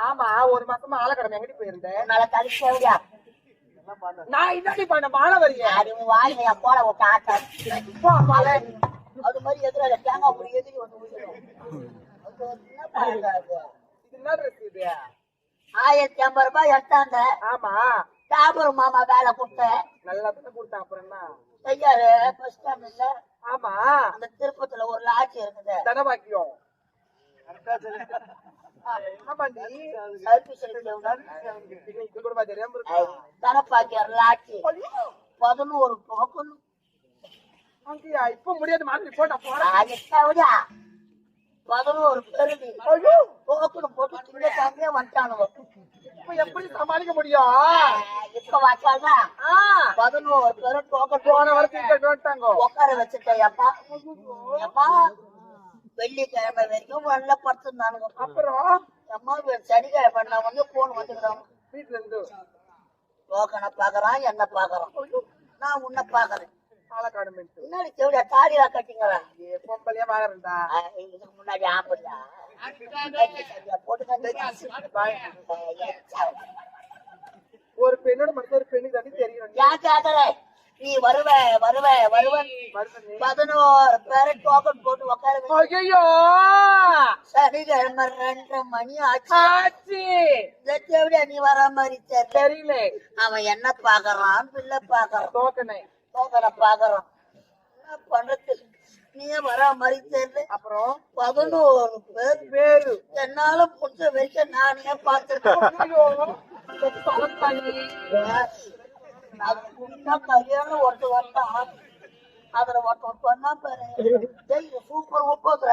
ஆமா, ஒரு மாசமா ஆலக்கடமை எங்கிட்டு போயிருந்தேன். நல்லா தடுக்க நான் இன்னாடி பண்ண மாணவரியா அது வாயிலையா போல விட்டு ஆட்டாது. அது மாதிரி எதிராக தேங்காய் பொடி எதிரி வந்து உயிரும். இது என்ன ட்ரெஸ் இது? 1050 ரூபாய் எடுத்தாங்க. ஆமா, டாபர் மாமா வேலை கொடுத்தேன். நல்லா தானே கொடுத்தேன். அப்புறம் என்ன செய்யாரு பஸ் ஸ்டாண்ட் இல்ல? ஆமா, அந்த திருப்பத்துல ஒரு லாட்சி இருக்குது. தனபாக்கியம். தனப்பாக்கியார் லாட்சி 11 டோக்கன். இப்ப முடியாது மாதிரி போட்டா போட 11 பெருதி டோக்கன் போட்டு திங்கக்காமே வந்துட்டானுங்க. இப்ப எப்படி சமாளிக்க முடியும்? இப்ப வச்சாங்க 11 பேரும் டோக்கன் போன வருஷம் உட்கார வச்சுட்டேன். அப்பா அப்பா வெள்ளிக்கிழமை வரைக்கும் வெள்ள படுத்துருந்தானுங்க. அப்புறம் அம்மா சனிக்கிழமை நான் வந்து போன் வந்துக்கிறாங்க. வீட்டுல இருந்து டோக்கனை பாக்குறான், என்ன பாக்குறான், நான் உன்னை பாக்குறேன். ஆலக்காடு முன்னாடி செவிலியா தாடியா கட்டிங்களா? பொம்பளையா வாங்குறா? இதுக்கு முன்னாடி ஆம்பளா ஒரு பெண்ணோட மட்டும் ஒரு பெண்ணு தண்ணி தெரியும். ஏன் கேக்குற? நீ வருவ 11 பேரை டோக்கன் போட்டு உட்கார. ஐயோ, சனிக்கிழமை 2:30 மணி ஆச்சு. செவிலியா நீ வர மாதிரி தெரியல. அவன் என்ன பாக்குறான், பிள்ளை பாக்குறான், டோக்கனை பாக்குறான். என்ன பண்றது? நீயே வர மாதிரி தெரியல. அப்புறம் 11 பேரு என்னால புடிச்ச வரைக்கும் நானே பார்த்துருக்கேன். கல்யாணம் ஒருத்தர் வந்தான். அதுல ஒருத்தர் சொன்னா பாரு, சூப்பர் 30